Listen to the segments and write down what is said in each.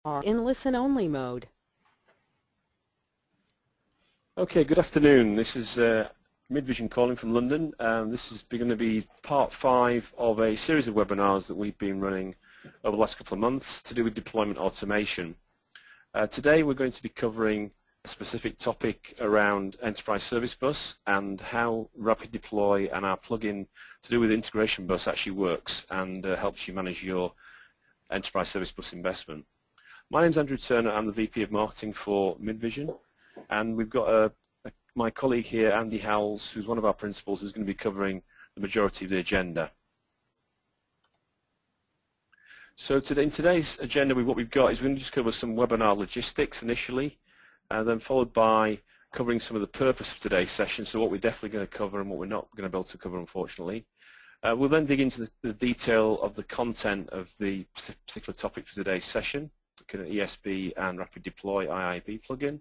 are in listen-only mode. Okay, good afternoon. This is Midvision calling from London. This is going to be part 5 of a series of webinars that we've been running over the last couple of months to do with deployment automation. Today we're going to be covering a specific topic around Enterprise Service Bus and how Rapid Deploy and our plugin to do with Integration Bus actually works and helps you manage your Enterprise Service Bus investment. My name's Andrew Turner. I'm the VP of Marketing for Midvision, and we've got my colleague here, Andy Howells, who's one of our principals, who's going to be covering the majority of the agenda. So in today's agenda, what we've got is we're going to just cover some webinar logistics initially, and then followed by covering some of the purpose of today's session, so what we're definitely going to cover and what we're not going to be able to cover, unfortunately. We'll then dig into the detail of the content of the particular topic for today's session, looking at ESB and Rapid Deploy IIB plugin.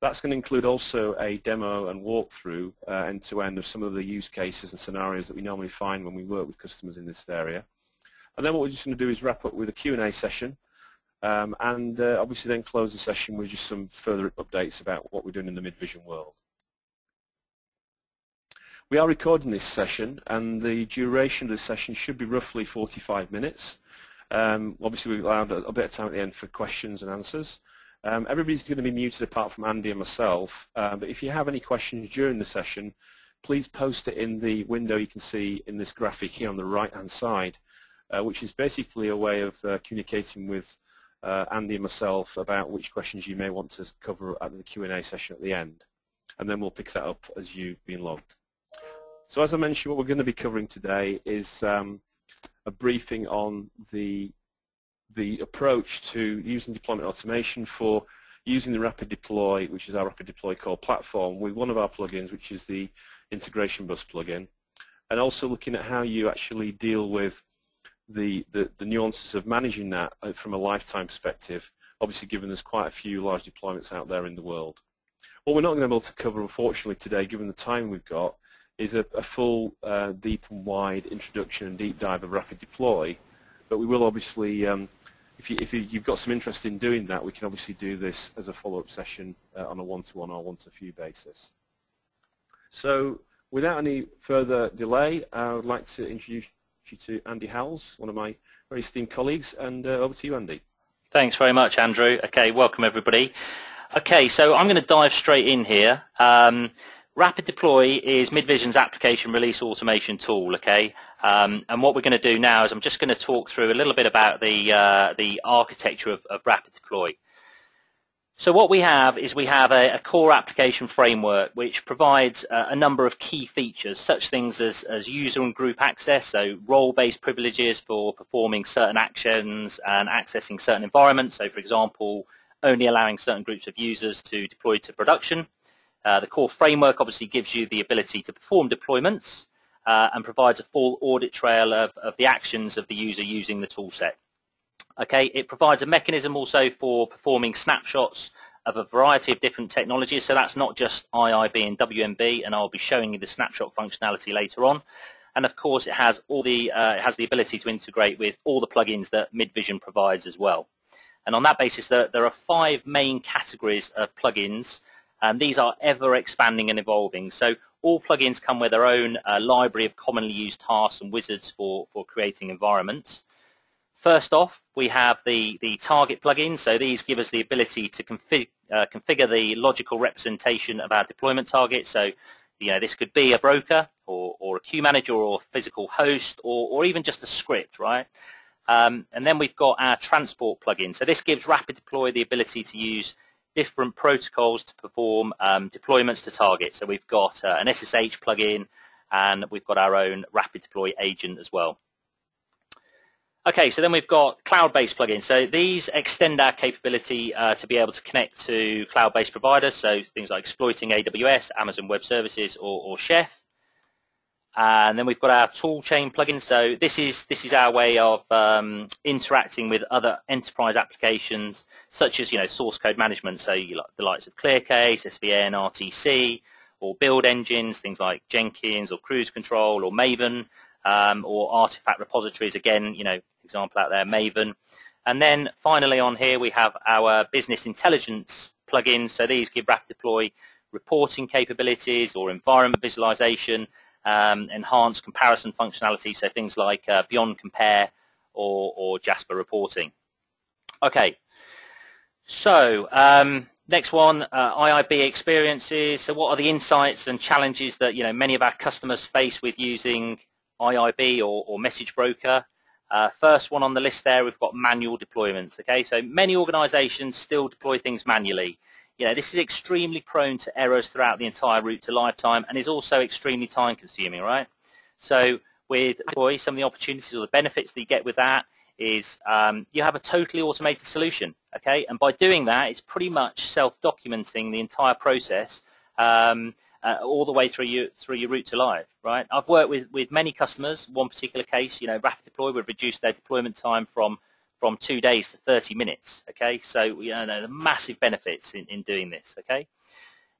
That's going to include also a demo and walkthrough end-to-end of some of the use cases and scenarios that we normally find when we work with customers in this area. And then what we're just going to do is wrap up with a Q&A session and obviously then close the session with just some further updates about what we're doing in the Midvision world. We are recording this session, and the duration of the session should be roughly 45 minutes. Obviously we've allowed a bit of time at the end for questions and answers. Everybody's going to be muted apart from Andy and myself, but if you have any questions during the session, please post it in the window you can see in this graphic here on the right-hand side, which is basically a way of communicating with Andy and myself about which questions you may want to cover at the Q&A session at the end, and then we'll pick that up as you've been logged. So as I mentioned, what we're going to be covering today is a briefing on the approach to using deployment automation for using the Rapid Deploy, which is our Rapid Deploy core platform, with one of our plugins, which is the Integration Bus plugin, and also looking at how you actually deal with the nuances of managing that from a lifetime perspective, obviously given there's quite a few large deployments out there in the world. What we're not going to be able to cover, unfortunately, today, given the time we've got, is a full deep and wide introduction and deep dive of Rapid Deploy, but we will obviously, if you've got some interest in doing that, we can obviously do this as a follow-up session on a one-to-one or one-to-few basis. So without any further delay, I would like to introduce you to Andy Howells, one of my very esteemed colleagues, and over to you, Andy. Thanks very much, Andrew. Okay, welcome everybody. Okay, so I'm going to dive straight in here. Rapid Deploy is Midvision's application release automation tool, okay? And what we're going to do now is I'm just going to talk through a little bit about the architecture of Rapid Deploy. So what we have is we have a core application framework which provides a number of key features, such things as user and group access, so role-based privileges for performing certain actions and accessing certain environments. So for example, only allowing certain groups of users to deploy to production. The core framework obviously gives you the ability to perform deployments and provides a full audit trail of the actions of the user using the toolset. Okay, it provides a mechanism also for performing snapshots of a variety of different technologies, so that's not just IIB and WMB, and I'll be showing you the snapshot functionality later on. And of course it has it has the ability to integrate with all the plugins that Midvision provides as well. And on that basis there are 5 main categories of plugins, and these are ever expanding and evolving. So all plugins come with their own library of commonly used tasks and wizards for creating environments. First off, we have the target plugins. So these give us the ability to configure the logical representation of our deployment target. So this could be a broker or a queue manager or a physical host or even just a script, right? And then we've got our transport plugin. So this gives Rapid Deploy the ability to use different protocols to perform deployments to target. So we've got an SSH plugin, and we've got our own Rapid Deploy agent as well. Okay, so then we've got cloud-based plugins. So these extend our capability to be able to connect to cloud-based providers, so things like exploiting AWS, Amazon Web Services, or Chef. And then we've got our toolchain plugin. So this is our way of interacting with other enterprise applications, such as source code management. So the likes of ClearCase, SVN, RTC, or build engines, things like Jenkins or Cruise Control or Maven, or artifact repositories. Again, example out there, Maven. And then finally on here we have our business intelligence plugins. So these give Rapid Deploy reporting capabilities or environment visualization, enhanced comparison functionality, so things like Beyond Compare or Jasper reporting. Okay, so next one, IIB experiences. So what are the insights and challenges that many of our customers face with using IIB or Message Broker? First one on the list there, we've got manual deployments. Okay, so many organizations still deploy things manually. This is extremely prone to errors throughout the entire route to lifetime and is also extremely time consuming, right? So with Deploy, some of the opportunities or the benefits that you get with that is you have a totally automated solution, okay? And by doing that, it's pretty much self-documenting the entire process all the way through your route to live, right? I've worked with many customers. One particular case, Rapid Deploy would reduce their deployment time from 2 days to 30 minutes, okay? So, the massive benefits in doing this, okay?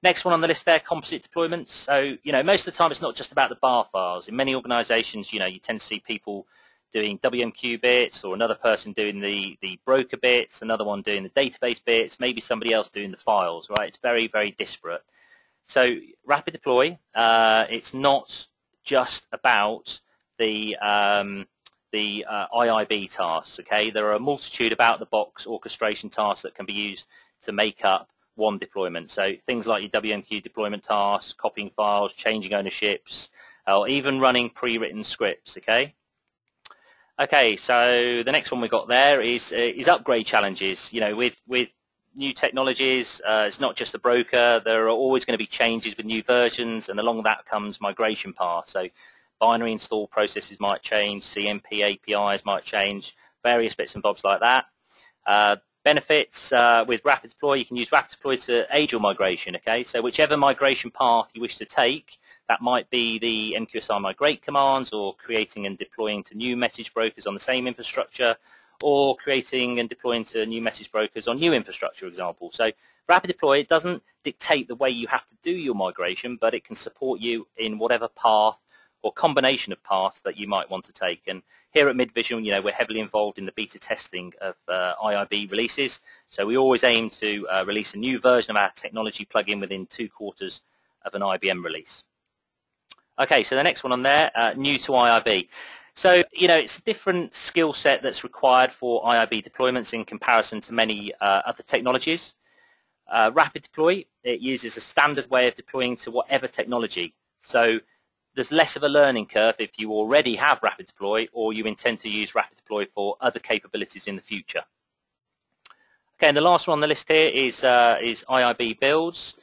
Next one on the list there, composite deployments. So, most of the time it's not just about the bar files. In many organizations, you tend to see people doing WMQ bits or another person doing the broker bits, another one doing the database bits, maybe somebody else doing the files, right? It's very, very disparate. So Rapid Deploy, it's not just about the IIB tasks, okay? There are a multitude of out-of-the-box orchestration tasks that can be used to make up one deployment. So things like your WMQ deployment tasks, copying files, changing ownerships, or even running pre-written scripts, okay? Okay, so the next one we got there is upgrade challenges. With new technologies, it's not just the broker. There are always going to be changes with new versions, and along that comes migration paths. So binary install processes might change, CMP APIs might change, various bits and bobs like that. Benefits with Rapid Deploy, you can use Rapid Deploy to aid your migration, okay? So whichever migration path you wish to take, that might be the MQSR migrate commands or creating and deploying to new message brokers on the same infrastructure, or creating and deploying to new message brokers on new infrastructure, for example. So Rapid Deploy, it doesn't dictate the way you have to do your migration, but it can support you in whatever path or combination of paths that you might want to take. And here at Midvision, we're heavily involved in the beta testing of IIB releases. So we always aim to release a new version of our technology plugin within 2 quarters of an IBM release. Okay, so the next one on there, new to IIB. So, it's a different skill set that's required for IIB deployments in comparison to many other technologies. Rapid Deploy, it uses a standard way of deploying to whatever technology. So there's less of a learning curve if you already have Rapid Deploy or you intend to use Rapid Deploy for other capabilities in the future. Okay, and the last one on the list here is IIB builds.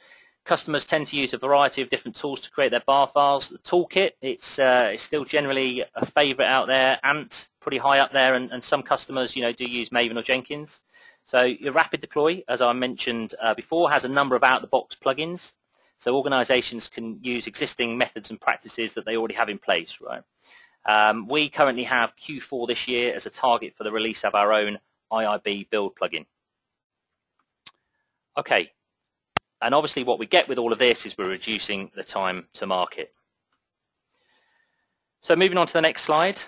Customers tend to use a variety of different tools to create their bar files. The toolkit, it's still generally a favorite out there. Ant, pretty high up there, and some customers, do use Maven or Jenkins. So your Rapid Deploy, as I mentioned before, has a number of out-of-the-box plugins. So organizations can use existing methods and practices that they already have in place, right? We currently have Q4 this year as a target for the release of our own IIB build plugin. Okay. And obviously what we get with all of this is we're reducing the time to market. So moving on to the next slide,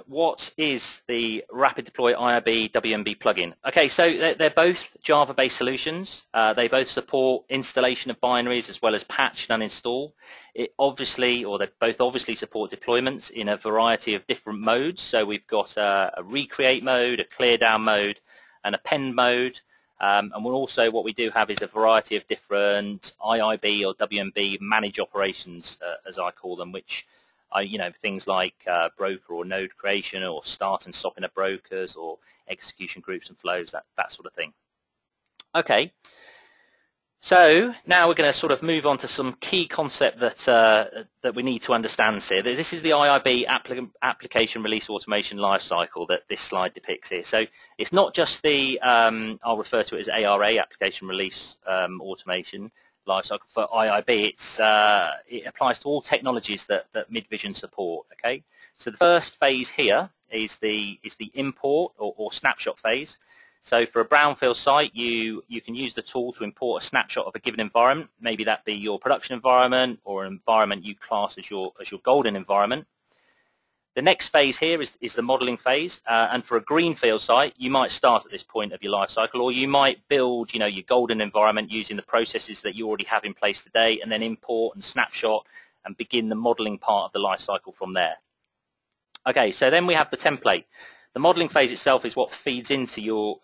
what is the Rapid Deploy IIB WMB plugin? Okay, so they're both Java-based solutions. They both support installation of binaries as well as patch and uninstall. They both obviously support deployments in a variety of different modes. So we've got a recreate mode, a clear down mode, and a append mode. And what we do have is a variety of different IIB or WMB manage operations, as I call them, which things like broker or node creation or start and stop in a brokers or execution groups and flows, that sort of thing. Okay, so now we're going to sort of move on to some key concept that we need to understand here. This is the IIB application release automation lifecycle that this slide depicts here. So it's not just the, I'll refer to it as ARA, application release automation lifecycle for IIB. It applies to all technologies that Midvision support. Okay, so the first phase here is the import or snapshot phase. So for a brownfield site, you can use the tool to import a snapshot of a given environment. Maybe that be your production environment or an environment you class as your golden environment. The next phase here is the modeling phase, and for a greenfield site, you might start at this point of your life cycle, or you might build, your golden environment using the processes that you already have in place today, and then import and snapshot and begin the modeling part of the life cycle from there. Okay, so then we have the template. The modeling phase itself is what feeds into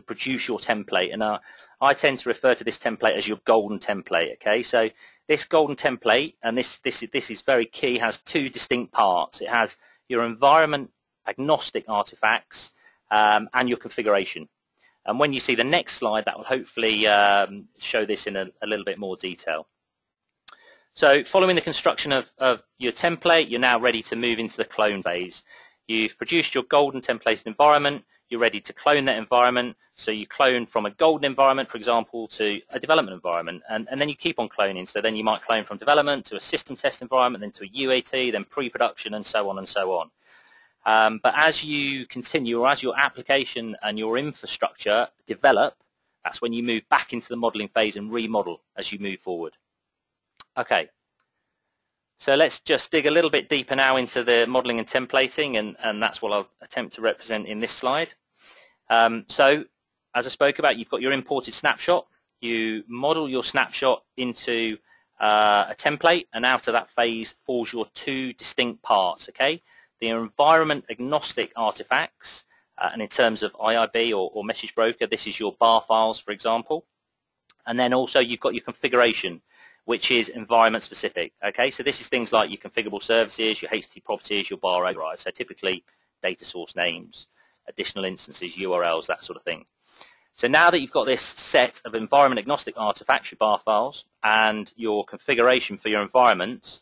produce your template, and I tend to refer to this template as your golden template. Okay, so this golden template, and this is very key, has two distinct parts. It has your environment agnostic artifacts and your configuration. And when you see the next slide, that will hopefully show this in a little bit more detail. So following the construction of your template, you're now ready to move into the clone phase. You've produced your golden templated environment, you're ready to clone that environment, so you clone from a golden environment, for example, to a development environment, and then you keep on cloning. So then you might clone from development to a system test environment, then to a UAT, then pre-production, and so on and so on. But as you continue, or as your application and your infrastructure develop, that's when you move back into the modeling phase and remodel as you move forward. Okay. So let's just dig a little bit deeper now into the modeling and templating, and that's what I'll attempt to represent in this slide. So, as I spoke about, you've got your imported snapshot. You model your snapshot into a template, and out of that phase falls your two distinct parts. Okay, the environment agnostic artifacts, and in terms of IIB or Message Broker, this is your bar files, for example. And then also you've got your configuration, which is environment specific. Okay, so this is things like your configurable services, your HTTP properties, your bar overrides. So typically data source names, additional instances, URLs, that sort of thing. So now that you've got this set of environment agnostic artifacts, your bar files, and your configuration for your environments,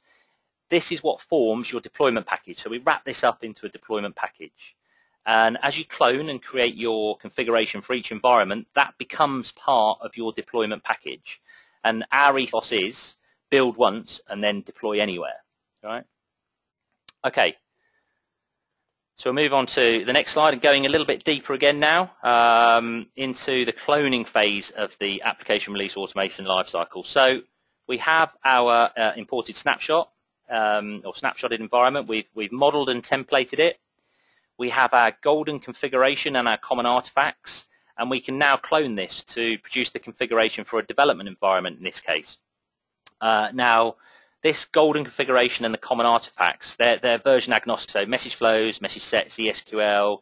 this is what forms your deployment package. So we wrap this up into a deployment package. And as you clone and create your configuration for each environment, that becomes part of your deployment package. And our ethos is build once and then deploy anywhere. Right? Okay. So we'll move on to the next slide and going a little bit deeper again now into the cloning phase of the application release automation lifecycle. So we have our imported snapshot or snapshotted environment. We've modeled and templated it. We have our golden configuration and our common artifacts, and we can now clone this to produce the configuration for a development environment in this case. Now, this golden configuration and the common artifacts, they're version agnostic, so message flows, message sets, ESQL,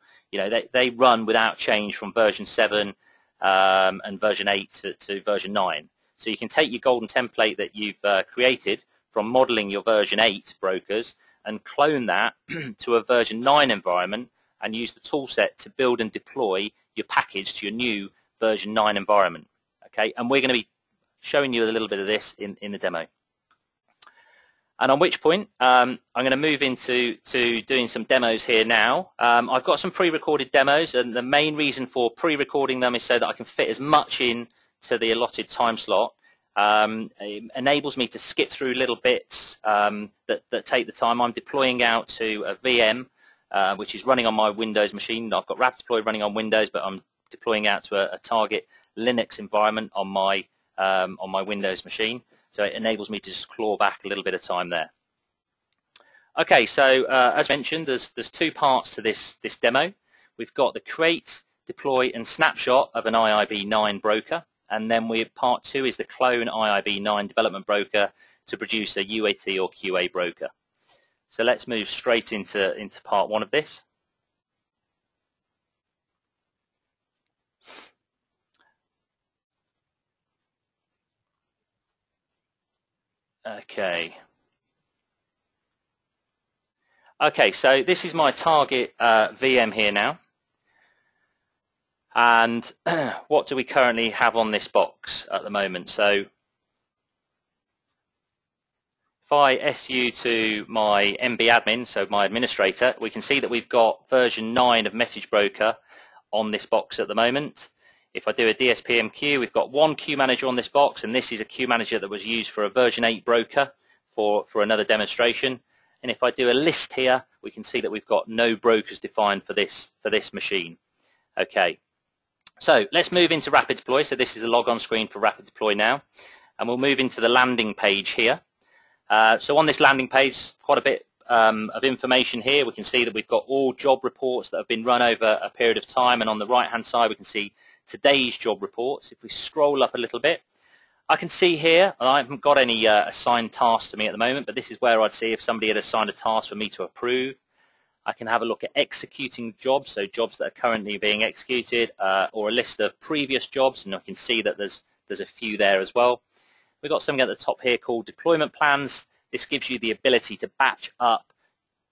they run without change from version 7 and version 8 to version 9. So you can take your golden template that you've created from modeling your version 8 brokers and clone that to a version 9 environment and use the tool set to build and deploy your package to your new version 9 environment. Okay, and we're going to be showing you a little bit of this in the demo. And on which point, I'm going to move into doing some demos here now. I've got some pre-recorded demos, and the main reason for pre-recording them is so that I can fit as much in to the allotted time slot. It enables me to skip through little bits that take the time. I'm deploying out to a VM, which is running on my Windows machine. I've got RapidDeploy running on Windows, but I'm deploying out to a target Linux environment on my Windows machine. So it enables me to just claw back a little bit of time there. Okay, so as mentioned, there's two parts to this demo. We've got the create, deploy, and snapshot of an IIB9 broker, and then part 2 is the clone IIB9 development broker to produce a UAT or QA broker. So let's move straight into part 1 of this. Okay, so this is my target VM here now. And what do we currently have on this box at the moment? So if I SU to my MB admin, so my administrator, we can see that we've got version 9 of Message Broker on this box at the moment. If I do a DSPM queue, we've got one queue manager on this box, and this is a queue manager that was used for a version 8 broker for another demonstration. And if I do a list here, we can see that we've got no brokers defined for this machine. Okay, so let's move into RapidDeploy. So this is the logon screen for RapidDeploy now, and we'll move into the landing page here. So on this landing page, quite a bit of information here. We can see that we've got all job reports that have been run over a period of time, and on the right-hand side we can see today's job reports. If we scroll up a little bit, I can see here, I haven't got any assigned tasks to me at the moment, but this is where I'd see if somebody had assigned a task for me to approve. I can have a look at executing jobs, so jobs that are currently being executed, or a list of previous jobs, and I can see that there's a few there as well. We've got something at the top here called deployment plans. This gives you the ability to batch up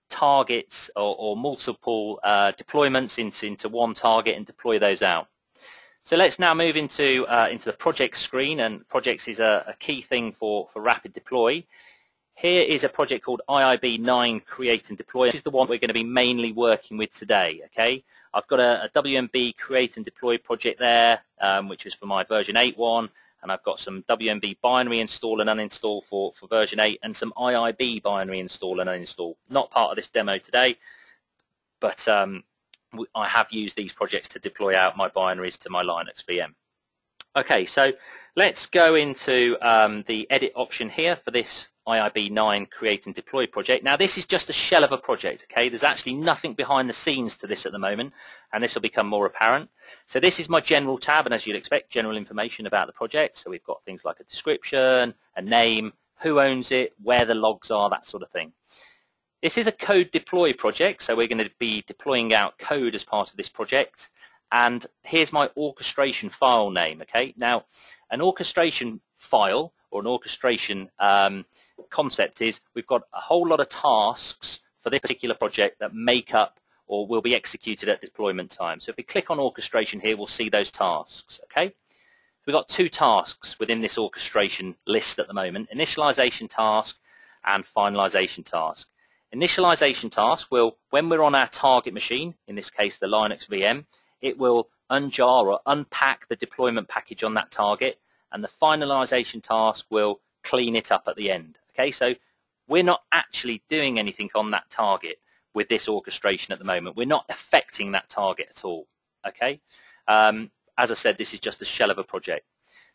targets or multiple deployments into one target and deploy those out. So let's now move into the project screen, and projects is a key thing for rapid deploy. Here is a project called IIB 9 Create and Deploy. This is the one we're going to be mainly working with today. Okay, I've got a WMB Create and Deploy project there, which is for my version 8 one, and I've got some WMB binary install and uninstall for version 8, and some IIB binary install and uninstall. Not part of this demo today, but I have used these projects to deploy out my binaries to my Linux VM. Okay, so let's go into the edit option here for this IIB 9 Create and Deploy project. Now this is just a shell of a project, okay? There's actually nothing behind the scenes to this at the moment, and this will become more apparent. So this is my general tab, and as you'd expect, general information about the project. So we've got things like a description, a name, who owns it, where the logs are, that sort of thing. This is a code deploy project, so we're going to be deploying out code as part of this project. And here's my orchestration file name, okay? Now, an orchestration file or an orchestration concept is we've got a whole lot of tasks for this particular project that make up or will be executed at deployment time. So if we click on orchestration here, we'll see those tasks, okay? We've got two tasks within this orchestration list at the moment, initialization task and finalization task. Initialization task will, when we're on our target machine, in this case the Linux VM, it will unjar or unpack the deployment package on that target, and the finalization task will clean it up at the end. Okay, so we're not actually doing anything on that target with this orchestration at the moment. We're not affecting that target at all. Okay, as I said, this is just a shell of a project.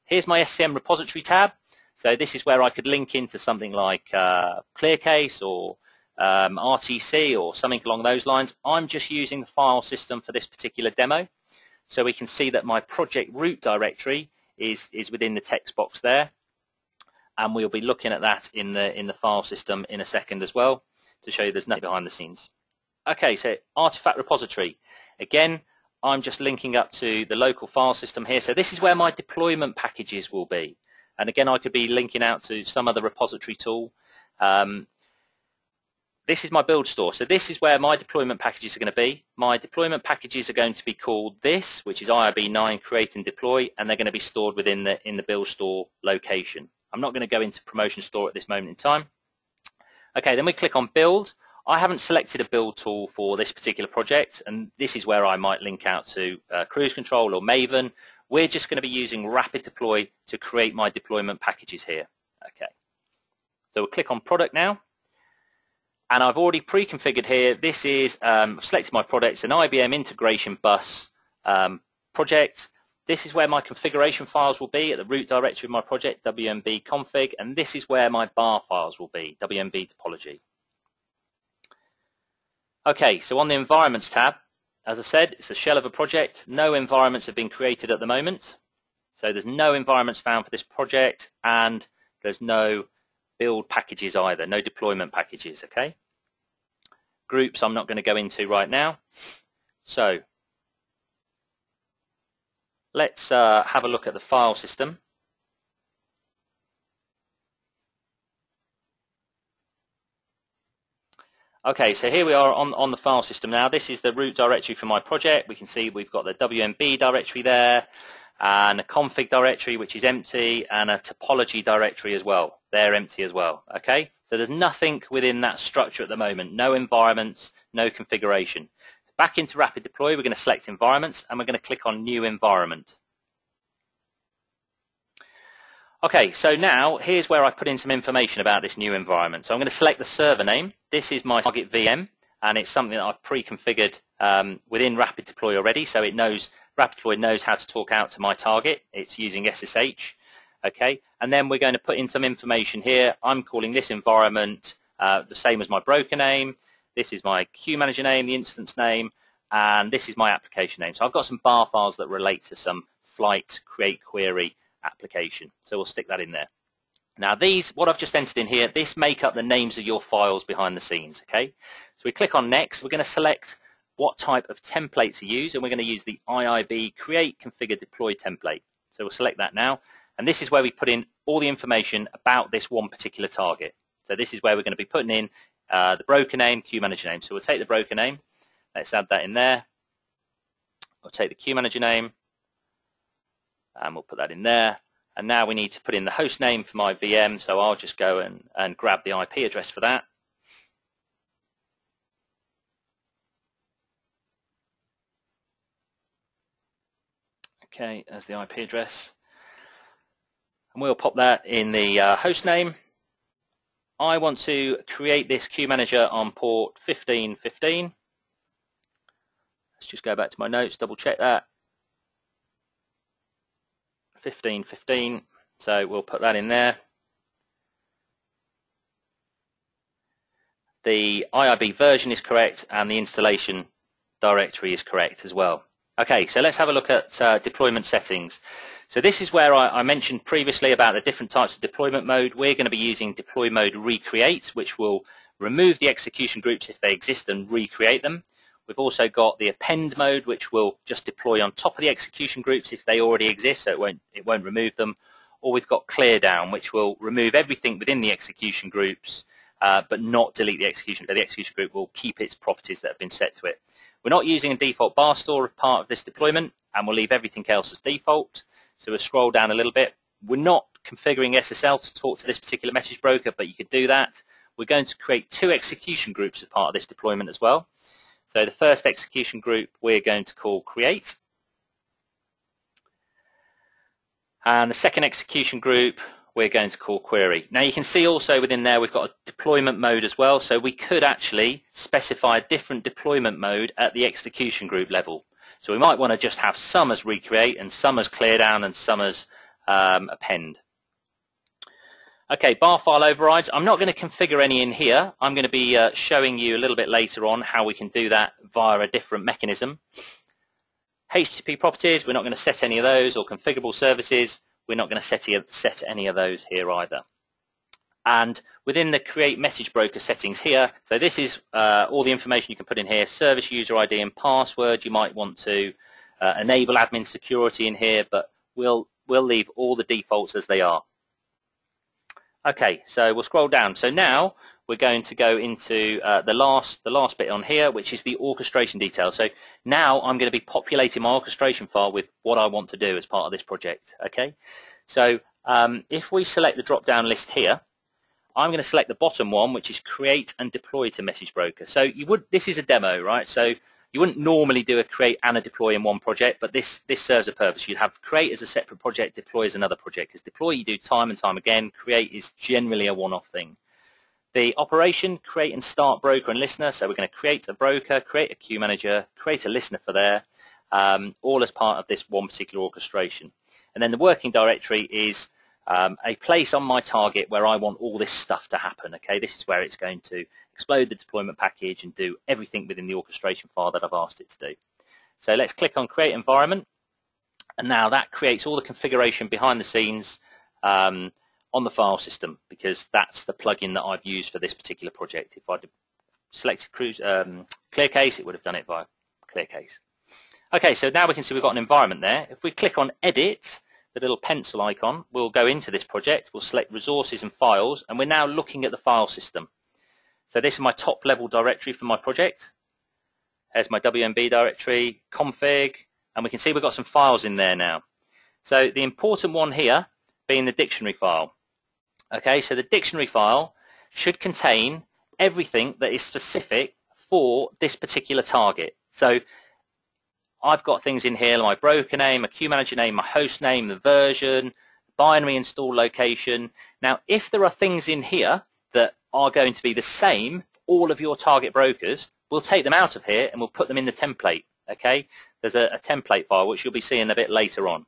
Here's my SCM repository tab. So this is where I could link into something like ClearCase or RTC or something along those lines. I'm just using the file system for this particular demo. So we can see that my project root directory is within the text box there, and we'll be looking at that in the file system in a second as well to show you there's nothing behind the scenes. Okay, so artifact repository. Again, I'm just linking up to the local file system here. So this is where my deployment packages will be. And again, I could be linking out to some other repository tool. This is my build store. So this is where my deployment packages are going to be. My deployment packages are going to be called this, which is IIB 9 Create and Deploy, and they're going to be stored within the build store location. I'm not going to go into promotion store at this moment in time. Okay, then we click on build. I haven't selected a build tool for this particular project, and this is where I might link out to Cruise Control or Maven. We're just going to be using Rapid Deploy to create my deployment packages here. Okay, so we'll click on product now. And I've already pre-configured here. This is, I've selected my product. It's an IBM integration bus project. This is where my configuration files will be at the root directory of my project, WMB config, and this is where my bar files will be, WMB topology. Okay, so on the environments tab, as I said, it's a shell of a project. No environments have been created at the moment. So there's no environments found for this project, and there's no build packages either, no deployment packages, okay? Groups I'm not going to go into right now. So let's have a look at the file system. Okay, so here we are on the file system now. This is the root directory for my project. We can see we've got the WMB directory there, and a config directory which is empty, and a topology directory as well. They're empty as well. Okay, so there's nothing within that structure at the moment. No environments, no configuration. Back into Rapid Deploy, we're going to select environments, and we're going to click on New Environment. Okay, so now here's where I put in some information about this new environment. So I'm going to select the server name. This is my target VM, and it's something that I've pre-configured within Rapid Deploy already, so it knows, Rapid Deploy knows how to talk out to my target. It's using SSH. Okay, and then we're going to put in some information here. I'm calling this environment the same as my broker name. This is my queue manager name, the instance name, and this is my application name. So I've got some bar files that relate to some flight create query application. So we'll stick that in there. Now these, what I've just entered in here, this make up the names of your files behind the scenes, okay? So we click on next, we're going to select what type of template to use, and we're going to use the IIB create configure deploy template. So we'll select that now, and this is where we put in all the information about this one particular target. So this is where we're going to be putting in the broker name, queue manager name. So we'll take the broker name, let's add that in there. We'll take the queue manager name, and we'll put that in there. And now we need to put in the host name for my VM, so I'll just go and grab the IP address for that. Okay, there's the IP address. And we'll pop that in the host name. I want to create this queue manager on port 1515. Let's just go back to my notes, double check that. 1515, so we'll put that in there. The IIB version is correct and the installation directory is correct as well. Okay, so let's have a look at deployment settings. So this is where I mentioned previously about the different types of deployment mode. We're going to be using deploy mode recreate, which will remove the execution groups if they exist and recreate them. We've also got the append mode, which will just deploy on top of the execution groups if they already exist, so it won't remove them. Or we've got clear down, which will remove everything within the execution groups, but not delete the execution. The execution group will keep its properties that have been set to it. We're not using a default bar store as part of this deployment, and we'll leave everything else as default. So we'll scroll down a little bit. We're not configuring SSL to talk to this particular message broker, but you could do that. We're going to create 2 execution groups as part of this deployment as well. So the first execution group we're going to call create. And the second execution group we're going to call query. Now you can see also within there we've got a deployment mode as well, so we could actually specify a different deployment mode at the execution group level. So we might want to just have some as recreate and some as clear down and some as append. Okay, bar file overrides. I'm not going to configure any in here. I'm going to be showing you a little bit later on how we can do that via a different mechanism. HTTP properties, we're not going to set any of those, or configurable services, we're not going to set any of those here either. And within the create message broker settings here, so this is all the information you can put in here, service user ID and password. You might want to enable admin security in here, but we'll leave all the defaults as they are. Okay, so we'll scroll down. So now we're going to go into the last bit on here, which is the orchestration details. So now I'm going to be populating my orchestration file with what I want to do as part of this project. Okay, so if we select the drop-down list here, I'm going to select the bottom one, which is create and deploy to message broker. So this is a demo, right? So you wouldn't normally do a create and a deploy in one project, but this serves a purpose. You'd have create as a separate project, deploy as another project, because deploy you do time and time again. Create is generally a one-off thing. The operation, create and start broker and listener. So we're going to create a broker, create a queue manager, create a listener for there, all as part of this one particular orchestration. And then the working directory is a place on my target where I want all this stuff to happen. Okay, this is where it's going to explode the deployment package and do everything within the orchestration file that I've asked it to do. So let's click on create environment, and now that creates all the configuration behind the scenes on the file system, because that's the plugin that I've used for this particular project. If I'd selected ClearCase, it would have done it via ClearCase. Okay, so now we can see we've got an environment there. If we click on edit, the little pencil icon, we'll go into this project, we'll select resources and files, and we're now looking at the file system. So this is my top level directory for my project. There's my WMB directory, config, and we can see we've got some files in there now. So the important one here being the dictionary file. Okay, so the dictionary file should contain everything that is specific for this particular target. So I've got things in here, my broker name, my queue manager name, my host name, the version, binary install location. Now, if there are things in here that are going to be the same, all of your target brokers, we'll take them out of here and we'll put them in the template. Okay, there's a template file which you'll be seeing a bit later on,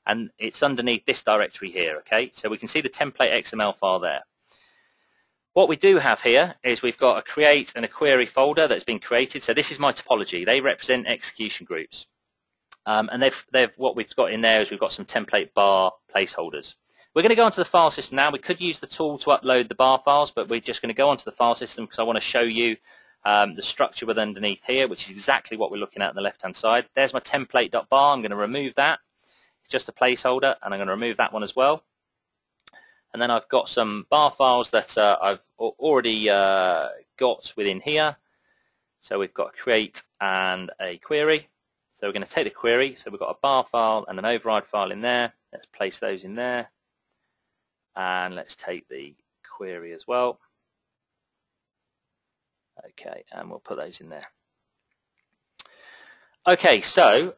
and it's underneath this directory here. Okay, so we can see the template XML file there. What we do have here is we've got a create and a query folder that's been created. So this is my topology. They represent execution groups. And what we've got in there is we've got some template bar placeholders. We're going to go onto the file system now. We could use the tool to upload the bar files, but we're just going to go onto the file system because I want to show you the structure with underneath here, which is exactly what we're looking at on the left-hand side. There's my template.bar. I'm going to remove that. It's just a placeholder, and I'm going to remove that one as well. And then I've got some bar files that I've already got within here. So we've got a create and a query. So we're going to take the query. So we've got a bar file and an override file in there. Let's place those in there. And let's take the query as well. Okay, and we'll put those in there. Okay, so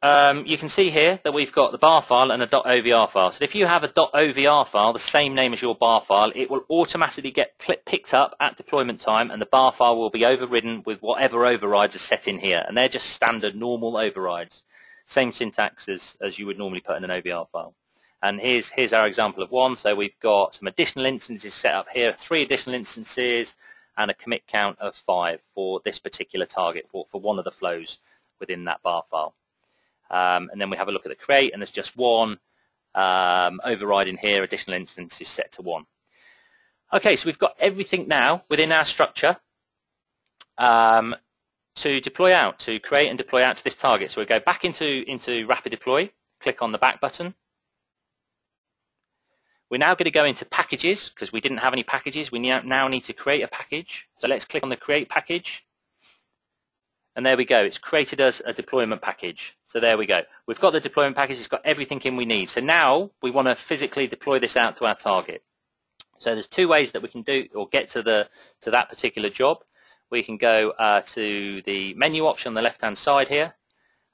you can see here that we've got the bar file and a .ovr file. So if you have a .ovr file, the same name as your bar file, it will automatically get picked up at deployment time, and the bar file will be overridden with whatever overrides are set in here. And they're just standard normal overrides. Same syntax as you would normally put in an OVR file. And here's our example of one. So we've got some additional instances set up here, 3 additional instances, and a commit count of 5 for this particular target, for one of the flows within that bar file. And then we have a look at the create, and there's just one override in here, additional instances set to 1. Okay, so we've got everything now within our structure to deploy out, to create and deploy out to this target. So we go back into Rapid Deploy, click on the back button. We're now going to go into packages because we didn't have any packages. We now need to create a package. So let's click on the create package. And there we go. It's created us a deployment package. So there we go. We've got the deployment package. It's got everything in we need. So now we want to physically deploy this out to our target. So there's 2 ways that we can do or get to that particular job. We can go to the menu option on the left-hand side here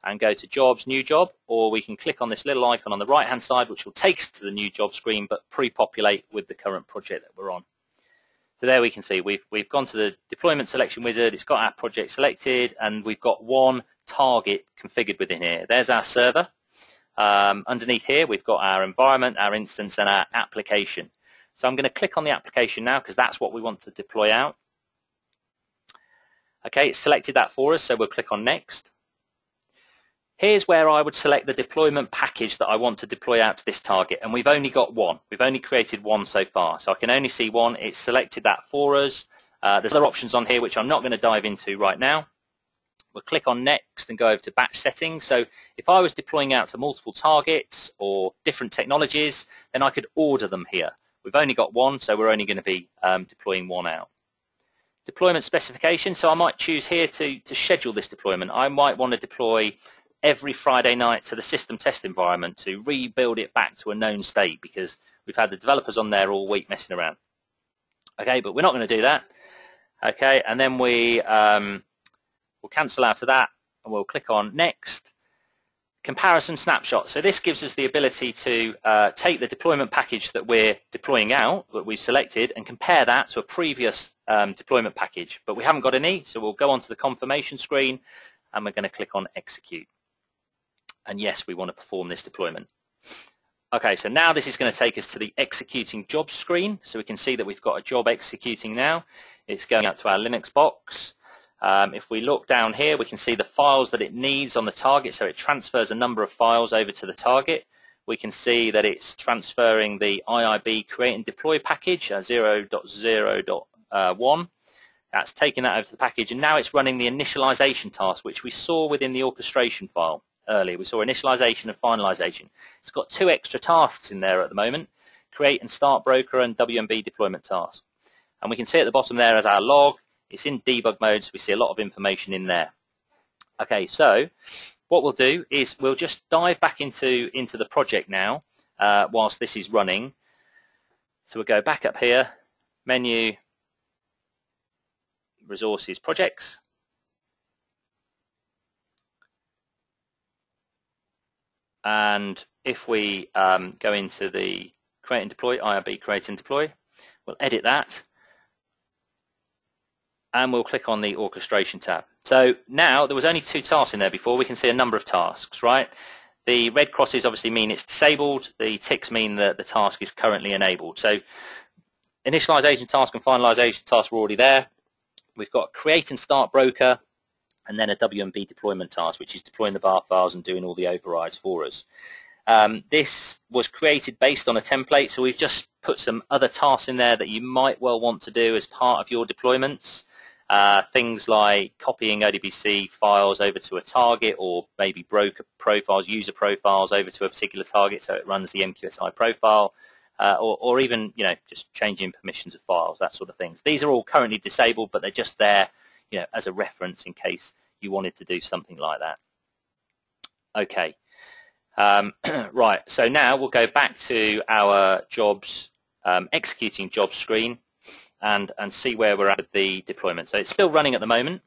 and go to Jobs, New Job, or we can click on this little icon on the right-hand side, which will take us to the new job screen, but pre-populate with the current project that we're on. So there we can see we've gone to the deployment selection wizard. It's got our project selected, and we've got one target configured within here. There's our server. Underneath here, we've got our environment, our instance, and our application. So I'm going to click on the application now because that's what we want to deploy out. Okay, it's selected that for us, so we'll click on Next. Here's where I would select the deployment package that I want to deploy out to this target, and we've only got one. We've only created one so far, so I can only see one. It's selected that for us. There's other options on here which I'm not going to dive into right now. We'll click on Next and go over to Batch Settings. So if I was deploying out to multiple targets or different technologies, then I could order them here. We've only got one, so we're only going to be deploying one out. Deployment specification, so I might choose here to schedule this deployment. I might want to deploy every Friday night to the system test environment to rebuild it back to a known state because we've had the developers on there all week messing around. Okay, but we're not going to do that. Okay, and then we'll cancel out of that and we'll click on Next. Comparison snapshot. So this gives us the ability to take the deployment package that we're deploying out, that we've selected, and compare that to a previous deployment package. But we haven't got any, so we'll go onto the confirmation screen and we're going to click on Execute. And yes, we want to perform this deployment. Okay, so now this is going to take us to the executing jobs screen. So we can see that we've got a job executing now. It's going out to our Linux box. If we look down here, we can see the files that it needs on the target. So it transfers a number of files over to the target. We can see that it's transferring the IIB create and deploy package 0.0.1. That's taking that over to the package, and now it's running the initialization task, which we saw within the orchestration file earlier. We saw initialization and finalization. It's got 2 extra tasks in there at the moment, create and start broker and WMB deployment task. And we can see at the bottom there as our log. It's in debug mode, so we see a lot of information in there. Okay, so what we'll do is we'll just dive back into the project now whilst this is running. So we'll go back up here, menu, resources, projects. And if we go into the create and deploy, IRB create and deploy, we'll edit that. And we'll click on the orchestration tab. So now there was only 2 tasks in there before. We can see a number of tasks, right? The red crosses obviously mean it's disabled. The ticks mean that the task is currently enabled. So initialization task and finalization task were already there. We've got create and start broker, and then a WMB deployment task, which is deploying the bar files and doing all the overrides for us. This was created based on a template, so we've just put some other tasks in there that you might well want to do as part of your deployments. Things like copying ODBC files over to a target, or maybe broker profiles, user profiles over to a particular target so it runs the MQSI profile, or even just changing permissions of files, that sort of things. These are all currently disabled, but they're just there as a reference in case you wanted to do something like that. Okay. Right, so now we'll go back to our jobs, executing jobs screen, and see where we're at with the deployment. So it's still running at the moment.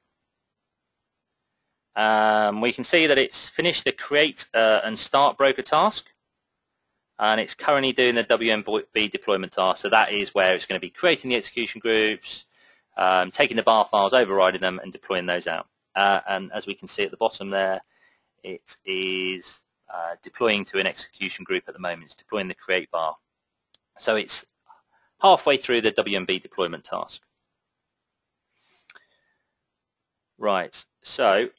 We can see that it's finished the create and start broker task, and it's currently doing the WMB deployment task. So that is where it's going to be creating the execution groups, taking the bar files, overriding them, and deploying those out. And as we can see at the bottom there, it is deploying to an execution group at the moment. It's deploying the create bar. So it's halfway through the WMB deployment task. Right, so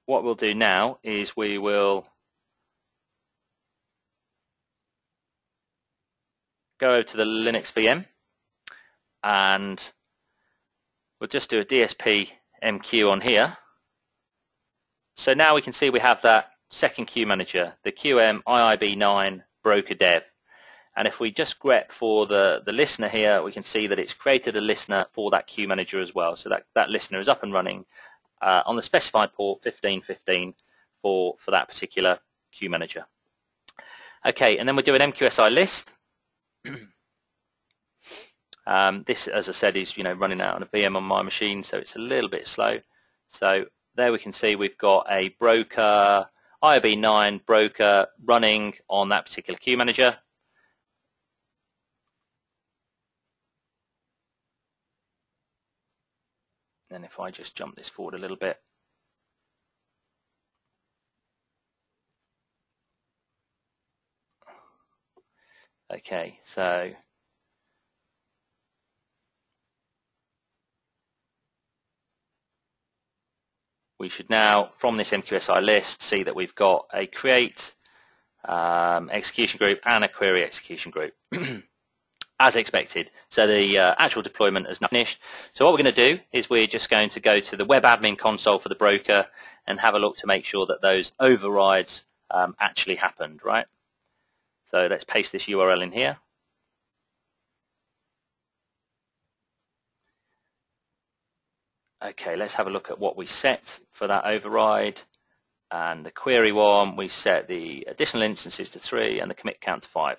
what we'll do now is we will go over to the Linux VM, and we'll just do a DSP MQ on here. So now we can see we have that second queue manager, the QM IIB9 broker dev. And if we just grep for the listener here, we can see that it's created a listener for that queue manager as well. So that listener is up and running on the specified port 1515 for that particular queue manager. Okay, and then we'll do an MQSI list. This, as I said, is running out on a VM on my machine, so it's a little bit slow. So there we can see we've got a broker, IIB9 broker running on that particular queue manager. And if I just jump this forward a little bit. Okay, so we should now, from this MQSI list, see that we've got a create execution group and a query execution group, as expected. So the actual deployment is now finished. So what we're going to do is we're just going to go to the web admin console for the broker and have a look to make sure that those overrides actually happened, right? So let's paste this URL in here. Okay, let's have a look at what we set for that override. And the query one, we set the additional instances to 3 and the commit count to 5.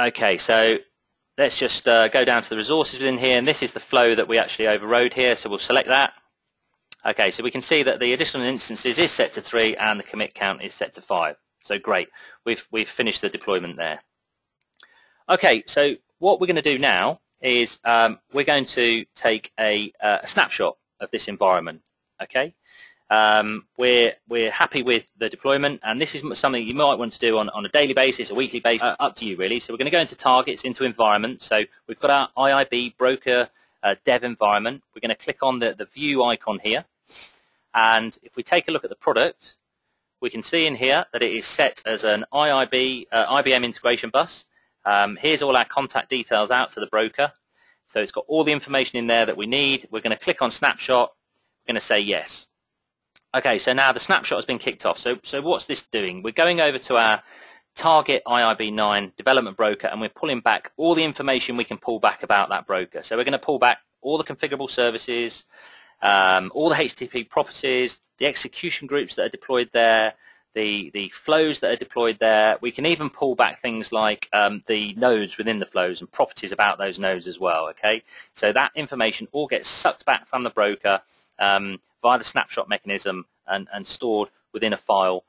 Okay, so let's just go down to the resources within here, and this is the flow that we actually overrode here, so we'll select that. Okay, so we can see that the additional instances is set to 3 and the commit count is set to 5. So great, we've finished the deployment there. Okay, so what we're going to do now is we're going to take a snapshot of this environment. Okay, we're happy with the deployment, and this is something you might want to do on a daily basis, a weekly basis, up to you really. So we're going to go into targets, into environment. So we've got our IIB broker dev environment. We're going to click on the view icon here, and if we take a look at the product, we can see in here that it is set as an IBM integration bus. Here's all our contact details out to the broker. So it's got all the information in there that we need. We're going to click on snapshot. We're going to say yes. Okay, so now the snapshot has been kicked off. So what's this doing? We're going over to our target IIB9 development broker, and we're pulling back all the information we can pull back about that broker. So we're going to pull back all the configurable services, all the HTTP properties, the execution groups that are deployed there, the flows that are deployed there. We can even pull back things like the nodes within the flows and properties about those nodes as well. Okay, so that information all gets sucked back from the broker via the snapshot mechanism and stored within a file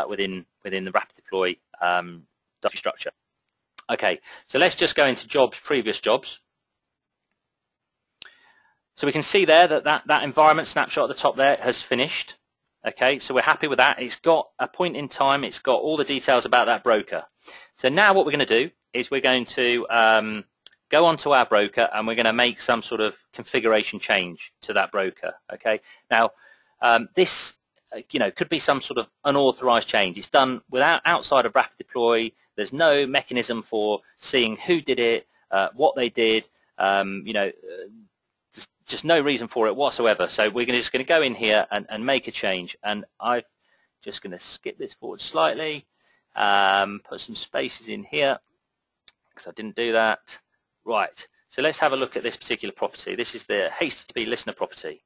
within the rapid deploy structure. Okay, so let's just go into jobs, previous jobs. So we can see there that environment snapshot at the top there has finished. Okay, so we're happy with that. It's got a point in time. It's got all the details about that broker. So now what we're going to do is we're going to go onto our broker and we're going to make some sort of configuration change to that broker. Okay, now this could be some sort of unauthorized change. It's done without outside of rapid deploy. There's no mechanism for seeing who did it, what they did. Just no reason for it whatsoever. So we're just going to go in here and make a change. And I'm just going to skip this forward slightly, put some spaces in here because I didn't do that. Right. So let's have a look at this particular property. This is the HTTP listener property.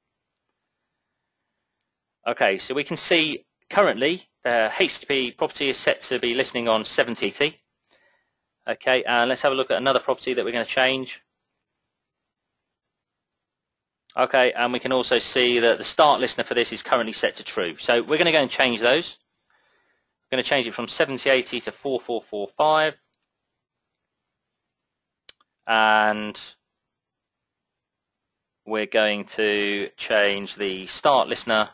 Okay, so we can see currently the HTTP property is set to be listening on 7080. Okay, and let's have a look at another property that we're going to change. Okay, and we can also see that the start listener for this is currently set to true. So we're going to go and change those. We're going to change it from 7080 to 4445. And we're going to change the start listener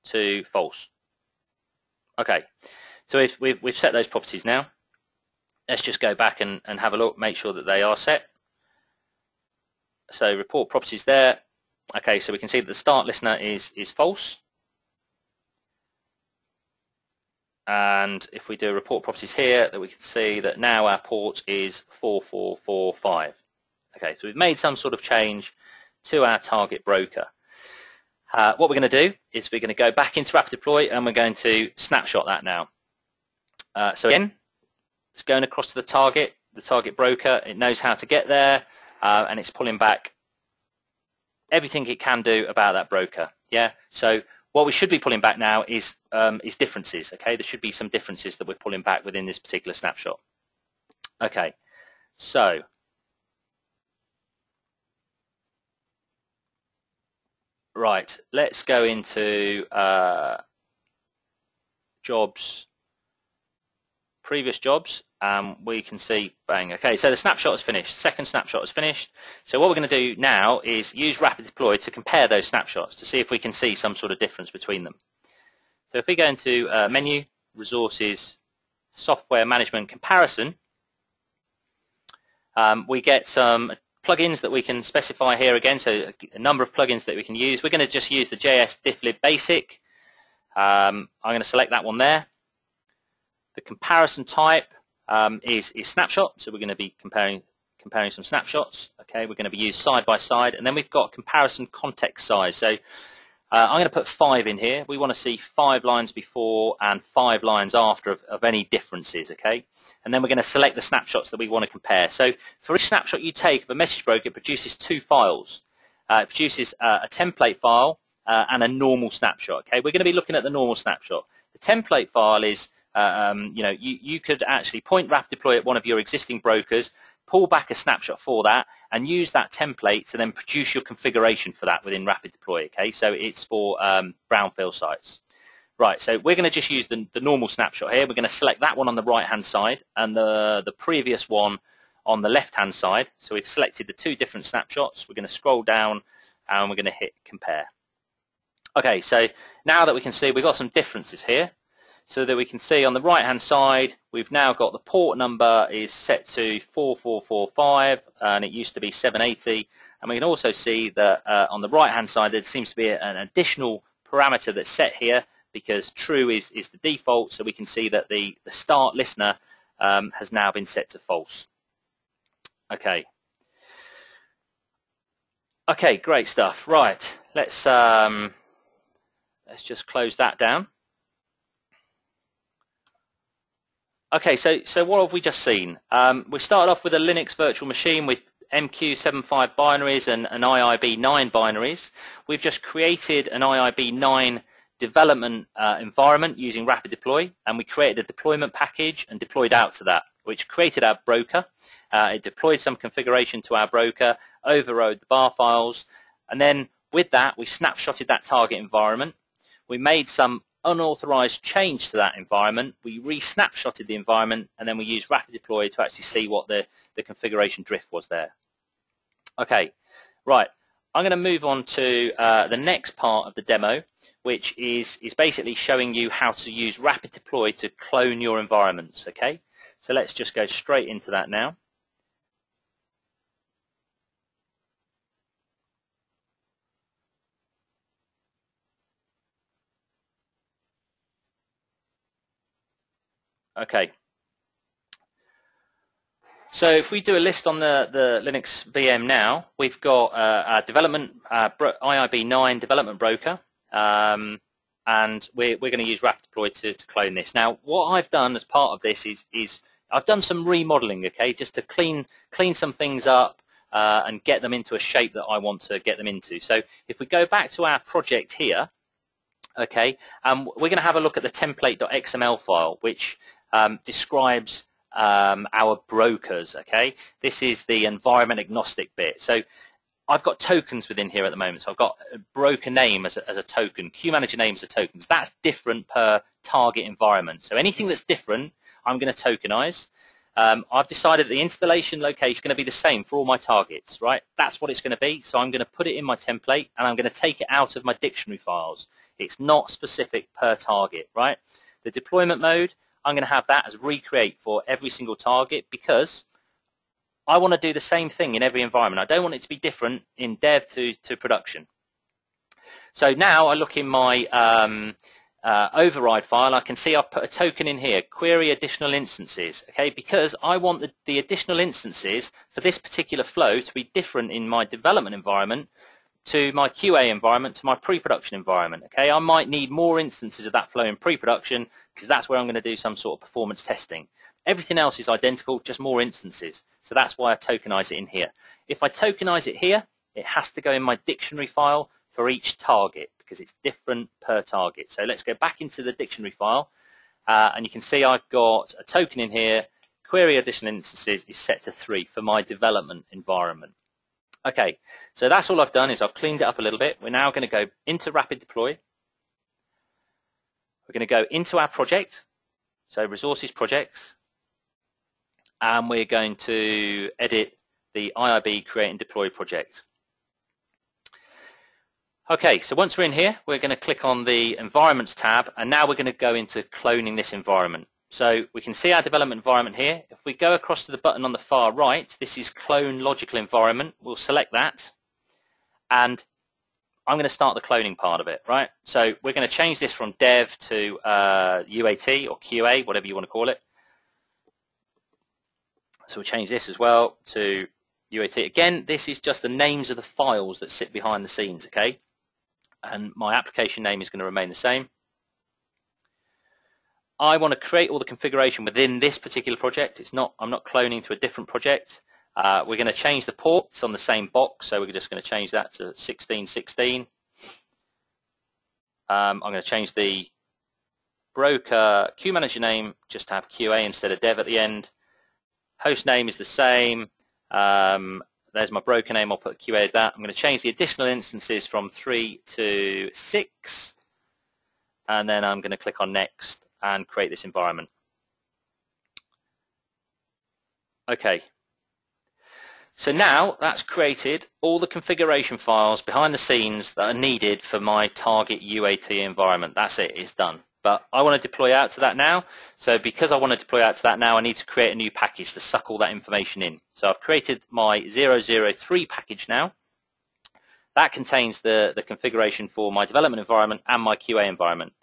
to false. Okay, so we've set those properties now. Let's just go back and have a look, make sure that they are set. So report properties there. Okay, so we can see that the start listener is false. And if we do report properties here, that we can see that now our port is 4445. Okay, so we've made some sort of change to our target broker. What we're going to do is we're going to go back into Rapid Deploy and we're going to snapshot that now. So again, it's going across to the target broker. It knows how to get there. And it's pulling back everything it can do about that broker. Yeah. So what we should be pulling back now is differences. Okay. There should be some differences that we're pulling back within this particular snapshot. Okay. So right. Let's go into jobs, previous jobs. We can see, bang, okay, so the snapshot is finished, second snapshot is finished. So what we're going to do now is use Rapid Deploy to compare those snapshots to see if we can see some sort of difference between them. So if we go into Menu, Resources, Software Management Comparison, we get some plugins that we can specify here again, so a number of plugins that we can use. We're going to just use the JS difflib basic. I'm going to select that one there. The comparison type is snapshot, so we're going to be comparing some snapshots. Okay, we're going to be used side by side, and then we've got comparison context size. So I'm going to put 5 in here. We want to see 5 lines before and 5 lines after of any differences. Okay, and then we're going to select the snapshots that we want to compare. So for each snapshot you take of a message broker, it produces 2 files. It produces a template file and a normal snapshot. Okay, we're going to be looking at the normal snapshot. The template file is you could actually point Rapid Deploy at one of your existing brokers, pull back a snapshot for that, and use that template to then produce your configuration for that within Rapid Deploy. Okay, so it's for brownfield sites. Right, so we're going to just use the normal snapshot here. We're going to select that one on the right-hand side and the previous one on the left-hand side. So we've selected the 2 different snapshots. We're going to scroll down and we're going to hit compare. Okay, so now that we can see we've got some differences here. So that we can see on the right-hand side, we've now got the port number is set to 4445, and it used to be 780. And we can also see that on the right-hand side, there seems to be an additional parameter that's set here because true is the default. So we can see that the start listener has now been set to false. Okay. Okay, great stuff. Right, let's just close that down. Okay, so what have we just seen? We started off with a Linux virtual machine with MQ75 binaries and an IIB9 binaries. We've just created an IIB9 development environment using Rapid Deploy, and we created a deployment package and deployed out to that, which created our broker. It deployed some configuration to our broker, overrode the bar files, and then with that, we snapshotted that target environment. We made some unauthorized change to that environment. We re-snapshotted the environment, and then we used Rapid Deploy to actually see what the configuration drift was there. Okay, right. I'm going to move on to the next part of the demo, which is basically showing you how to use Rapid Deploy to clone your environments. Okay, so let's just go straight into that now. Okay. So if we do a list on the Linux VM now, we've got our development IIB 9 development broker, and we're going to use Rapid Deploy to clone this. Now, what I've done as part of this is I've done some remodeling, okay, just to clean some things up and get them into a shape that I want to get them into. So if we go back to our project here, okay, we're going to have a look at the template.xml file, which describes our brokers. Okay, this is the environment agnostic bit. So I've got tokens within here at the moment. So I've got a broker name as a token, queue manager name as a token. So that's different per target environment. So anything that's different, I'm going to tokenize. I've decided the installation location is going to be the same for all my targets, right? That's what it's going to be. So I'm going to put it in my template, and I'm going to take it out of my dictionary files. It's not specific per target, right? The deployment mode, I'm going to have that as recreate for every single target, because I want to do the same thing in every environment. I don't want it to be different in dev to production. So now I look in my override file. I can see I've put a token in here, query additional instances, okay, because I want the additional instances for this particular flow to be different in my development environment to my QA environment to my pre-production environment. Okay, I might need more instances of that flow in pre-production because that's where I'm going to do some sort of performance testing. Everything else is identical, just more instances. So that's why I tokenize it in here. If I tokenize it here, it has to go in my dictionary file for each target because it's different per target. So let's go back into the dictionary file, and you can see I've got a token in here. Query additional instances is set to 3 for my development environment. Okay, so that's all I've done is I've cleaned it up a little bit. We're now going to go into Rapid Deploy. We're going to go into our project, so resources projects, and we're going to edit the IIB create and deploy project. Okay, so once we're in here, we're going to click on the environments tab, and now we're going to go into cloning this environment. So we can see our development environment here. If we go across to the button on the far right, this is clone logical environment. We'll select that, and I'm going to start the cloning part of it, right? So we're going to change this from dev to UAT or QA, whatever you want to call it. So we'll change this as well to UAT. Again, this is just the names of the files that sit behind the scenes, okay? And my application name is going to remain the same. I want to create all the configuration within this particular project. I'm not cloning to a different project. We're going to change the ports on the same box, so we're just going to change that to 1616. I'm going to change the broker queue manager name just to have QA instead of dev at the end. Host name is the same. There's my broker name. I'll put QA as that. I'm going to change the additional instances from 3 to 6, and then I'm going to click on next and create this environment. Okay. So now that's created all the configuration files behind the scenes that are needed for my target UAT environment. That's it, it's done. But I want to deploy out to that now. So because I want to deploy out to that now, I need to create a new package to suck all that information in. So I've created my 003 package now. That contains the configuration for my development environment and my QA environment.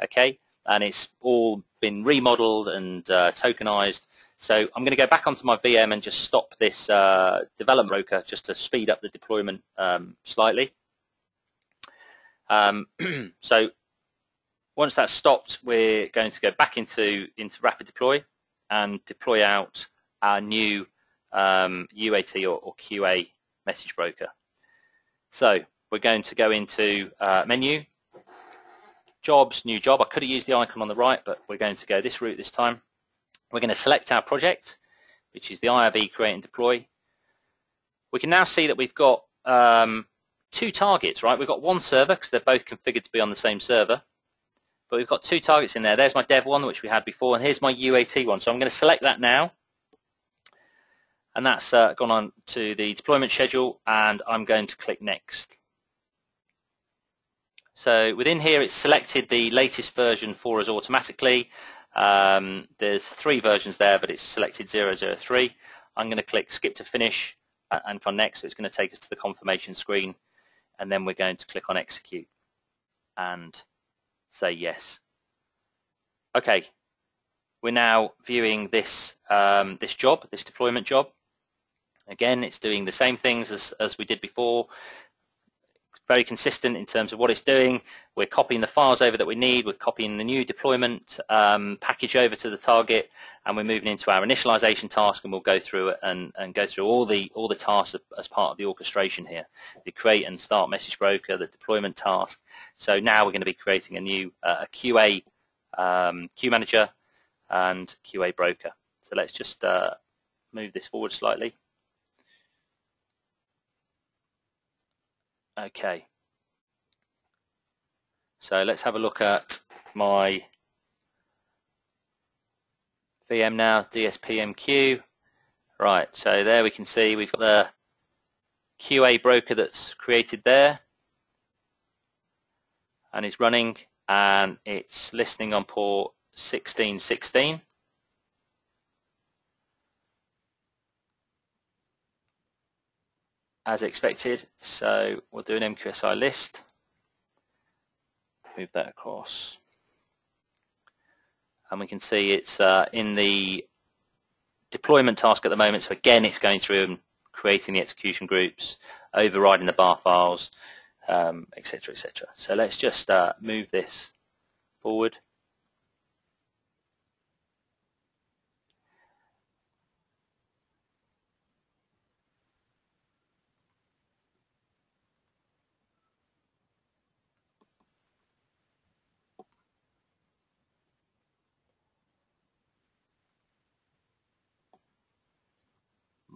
Okay, and it's all been remodeled and tokenized. So I'm going to go back onto my VM and just stop this development broker just to speed up the deployment slightly. So once that's stopped, we're going to go back into Rapid Deploy and deploy out our new UAT or QA message broker. So we're going to go into menu, jobs, new job. I could have used the icon on the right, but we're going to go this route this time. We're going to select our project, which is the IIB create and deploy. We can now see that we've got 2 targets, right? We've got one server because they're both configured to be on the same server. But we've got 2 targets in there. There's my dev one, which we had before, and here's my UAT one. So I'm going to select that now. and that's gone on to the deployment schedule, and I'm going to click Next. So within here it's selected the latest version for us automatically. There's 3 versions there, but it's selected 003. I'm going to click Skip to Finish and on Next, so it's going to take us to the confirmation screen, and then we're going to click on Execute and say yes. Okay, we're now viewing this this deployment job. Again, it's doing the same things as we did before. It's very consistent in terms of what it's doing. We're copying the files over that we need. We're copying the new deployment package over to the target, and we're moving into our initialization task, and we'll go through it and go through all the tasks as part of the orchestration here. The create and start message broker, the deployment task. So now we're going to be creating a new QA queue manager and QA broker. So let's just move this forward slightly. Okay, so let's have a look at my VM now, DSPMQ. Right, so there we can see we've got the QA broker that's created there and is running, and it's listening on port 1616. As expected, so we'll do an MQSI list, move that across, and we can see it's in the deployment task at the moment. So again, it's going through and creating the execution groups, overriding the bar files, etc., etc. So let's just move this forward.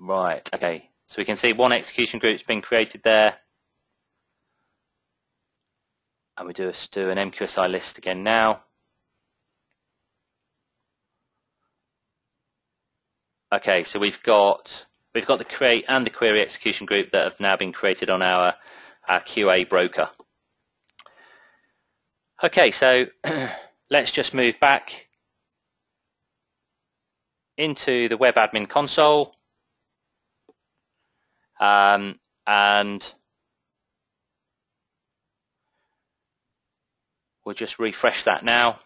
Right, okay, so we can see one execution group's been created there, and we do an MQSI list again now. Okay, so we've got the create and the query execution group that have now been created on our QA broker. Okay, so let's just move back into the web admin console. And we'll just refresh that now.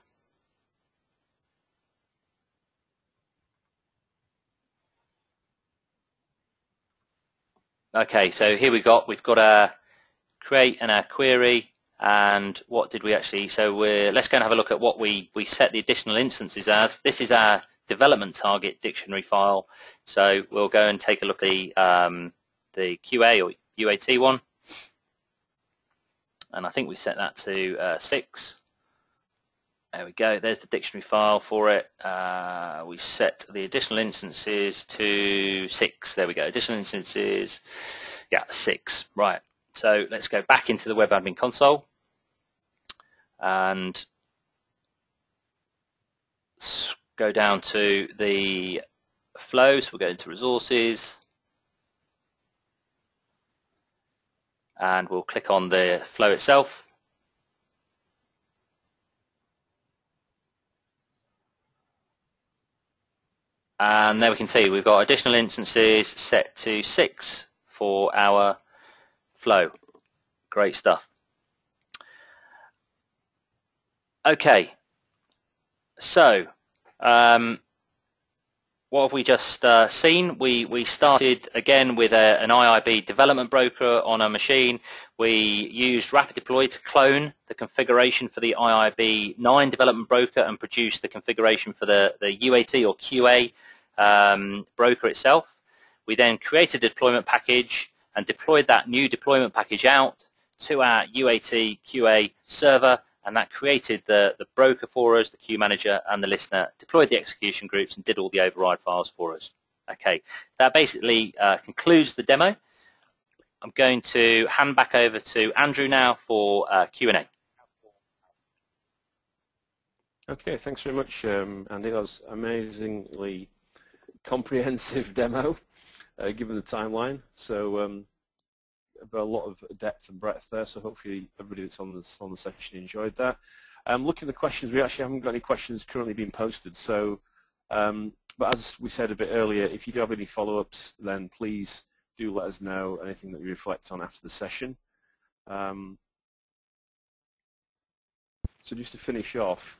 Okay, so here we've got our create and our query, and what did we actually, so let's go and have a look at what we set the additional instances as. This is our development target dictionary file, so we'll go and take a look at the QA or UAT one, and I think we set that to 6. There we go, there's the dictionary file for it. We set the additional instances to 6. There we go, additional instances, yeah, 6. Right, so let's go back into the web admin console and go down to the flow. So we'll go into resources, and we'll click on the flow itself. And there we can see we've got additional instances set to 6 for our flow. Great stuff. Okay, so what have we just seen? We started again with an IIB development broker on a machine. We used Rapid Deploy to clone the configuration for the IIB 9 development broker and produce the configuration for the UAT or QA broker itself. We then created a deployment package and deployed that new deployment package out to our UAT QA server, and that created the broker for us, the queue manager and the listener, deployed the execution groups and did all the override files for us. Okay, that basically concludes the demo. I'm going to hand back over to Andrew now for Q&A. Okay, thanks very much, Andy. That was an amazingly comprehensive demo. given the timeline. So a lot of depth and breadth there. So hopefully everybody that's on the session enjoyed that. Looking at the questions, we actually haven't got any questions currently being posted. So, but as we said a bit earlier, if you do have any follow-ups, then please do let us know anything that we reflect on after the session. So just to finish off,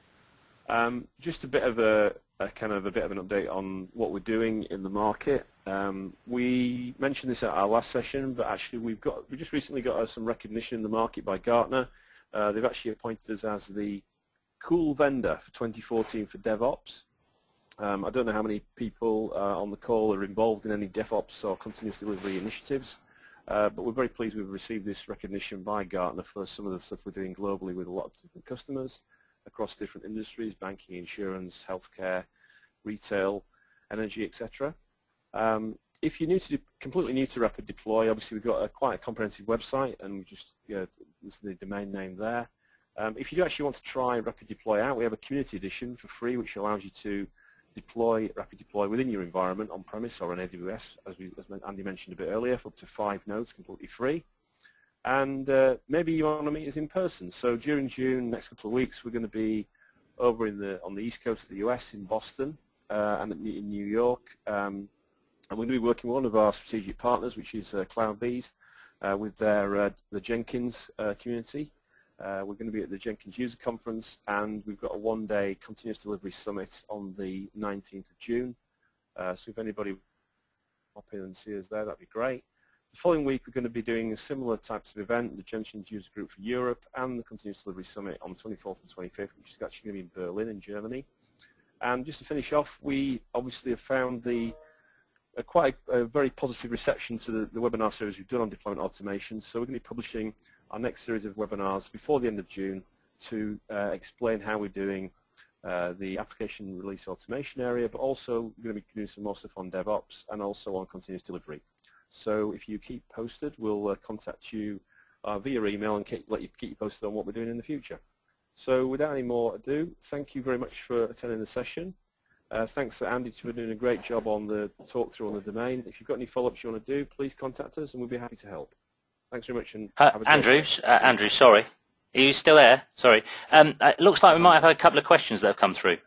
just a bit of a kind of a bit of an update on what we're doing in the market. We mentioned this at our last session, but actually we just recently got some recognition in the market by Gartner. They've actually appointed us as the cool vendor for 2014 for DevOps. I don't know how many people on the call are involved in any DevOps or continuous delivery initiatives, but we're very pleased we've received this recognition by Gartner for some of the stuff we're doing globally with a lot of different customers across different industries: banking, insurance, healthcare, retail, energy, etc. If you're completely new to Rapid Deploy, obviously we've got quite a comprehensive website, and we just this is the domain name there. If you do actually want to try Rapid Deploy out, we have a community edition for free, which allows you to deploy Rapid Deploy within your environment on premise or on AWS, as Andy mentioned a bit earlier, for up to 5 nodes, completely free. And maybe you want to meet us in person. So during June, next couple of weeks, we're going to be over on the east coast of the US in Boston and in New York. And we're going to be working with one of our strategic partners, which is CloudBees, with the Jenkins community. We're going to be at the Jenkins User Conference, and we've got a one-day continuous delivery summit on the 19th of June. So if anybody pop in and see us there, that'd be great. The following week, we're going to be doing a similar types of event, the Jenkins User Group for Europe and the Continuous Delivery Summit on the 24th and 25th, which is actually going to be in Berlin in Germany. And just to finish off, we obviously have found quite a very positive reception to the webinar series we've done on deployment automation. So we're going to be publishing our next series of webinars before the end of June to explain how we're doing the application release automation area, but also we're going to be doing some more stuff on DevOps and also on continuous delivery. So if you keep posted, we'll contact you via email and keep you posted on what we're doing in the future. So without any more ado, thank you very much for attending the session. Thanks to Andy for doing a great job on the talk through on the domain. If you've got any follow-ups you want to do, please contact us and we'll be happy to help. Thanks very much. And have a Andrew, sorry. Are you still there? Sorry. It looks like we might have had a couple of questions that have come through.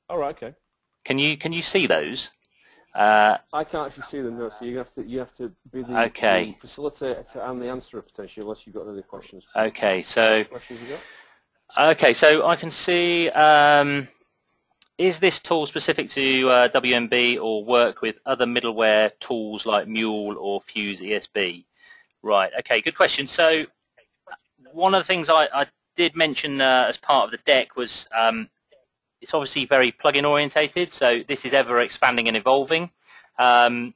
All right, okay. Can you see those? I can't actually see them, no, so you have to be the facilitator and the answerer potentially, unless you've got other questions. Okay, so questions you got? Okay, so I can see. Is this tool specific to WMB or work with other middleware tools like Mule or Fuse ESB? Right. Okay, good question. So one of the things I did mention as part of the deck was it's obviously very plugin orientated, so this is ever expanding and evolving. At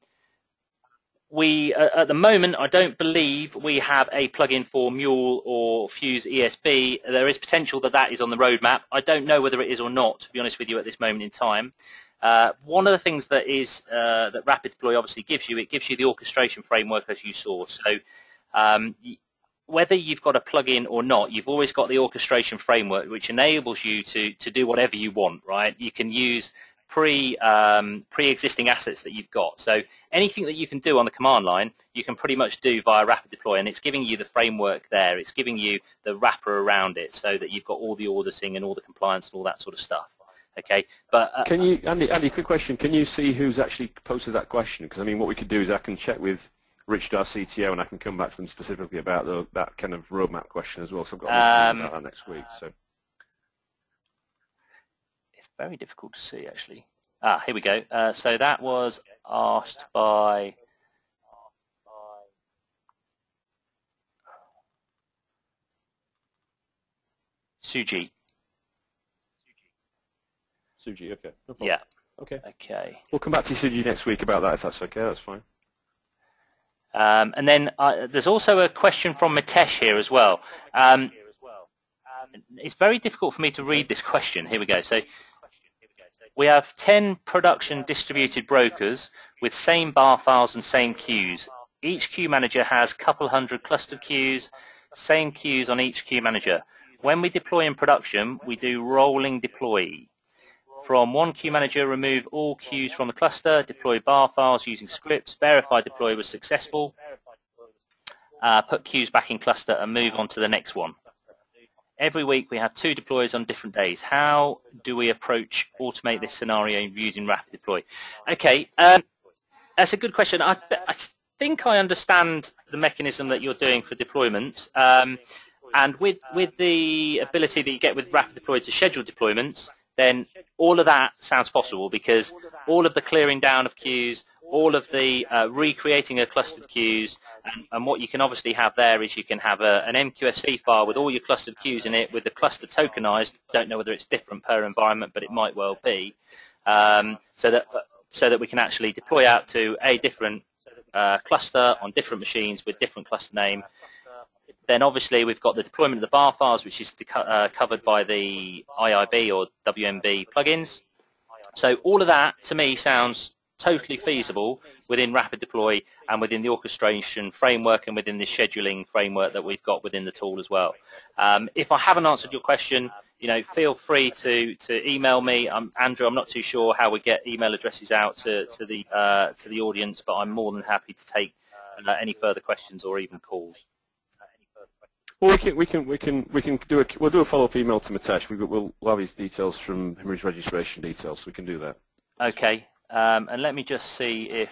the moment, I don't believe we have a plugin for Mule or Fuse ESB. There is potential that is on the roadmap. I don't know whether it is or not, to be honest with you, at this moment in time. One of the things that that Rapid Deploy obviously gives you, it gives you the orchestration framework as you saw. So whether you've got a plugin or not, you've always got the orchestration framework, which enables you to do whatever you want, right? You can use pre-existing assets that you've got. So anything that you can do on the command line, you can pretty much do via Rapid Deploy, and it's giving you the framework there. It's giving you the wrapper around it so that you've got all the auditing and all the compliance and all that sort of stuff. Okay, but can you, Andy, quick question. Can you see who's actually posted that question? Because I mean, what we could do is I can check with Richard, our CTO, and I can come back to them specifically about that kind of roadmap question as well. So I've got a meeting about that next week. So it's very difficult to see, actually. Here we go. So that was asked by Suji. Suji, okay. No problem. Yeah. Okay. Okay. We'll come back to Suji next week about that if that's okay. That's fine. And then there's also a question from Mitesh here as well. It's very difficult for me to read this question. Here we go. So we have 10 production distributed brokers with same bar files and same queues. Each queue manager has a couple hundred cluster queues, same queues on each queue manager. When we deploy in production, we do rolling deploy. From one queue manager, remove all queues from the cluster, deploy bar files using scripts, verify deploy was successful, put queues back in cluster and move on to the next one. Every week we have 2 deploys on different days. How do we automate this scenario using rapid deploy? Okay, that's a good question. I think I understand the mechanism that you're doing for deployments, and with the ability that you get with rapid deploy to schedule deployments, then all of that sounds possible, because all of the clearing down of queues, all of the recreating of clustered queues, and what you can obviously have there is you can have an MQSC file with all your clustered queues in it, with the cluster tokenized. Don't know whether it's different per environment, but it might well be, so that we can actually deploy out to a different cluster on different machines with different cluster name. Then obviously we've got the deployment of the bar files, which is covered by the IIB or WMB plugins. So all of that to me sounds totally feasible within rapid deploy and within the orchestration framework and within the scheduling framework that we've got within the tool as well. If I haven't answered your question, feel free to email me. Andrew, I'm not too sure how we get email addresses out to the audience, but I'm more than happy to take any further questions or even calls. Well, we'll do a follow-up email to Mitesh. We'll have his details from his registration details, so we can do that. Okay, and let me just see if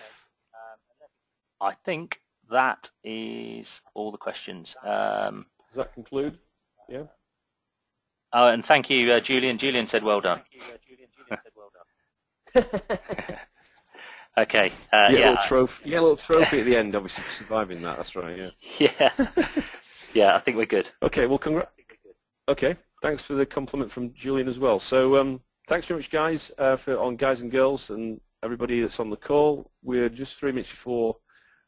I think that is all the questions. Does that conclude? Yeah. Oh, and thank you, Julian. Julian said, "Well done." Okay. Yeah, a little trophy at the end, obviously, for surviving that. That's right. Yeah. Yeah. Yeah, I think we're good. Okay. Well, okay. Thanks for the compliment from Julian as well. So, thanks very much, guys, guys and girls, and everybody that's on the call. We're just 3 minutes before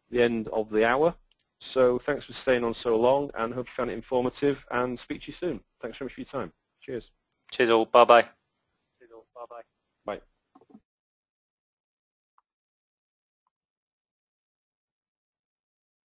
the end of the hour. So thanks for staying on so long, and hope you found it informative, and speak to you soon. Thanks very much for your time. Cheers. Cheers all. Bye-bye.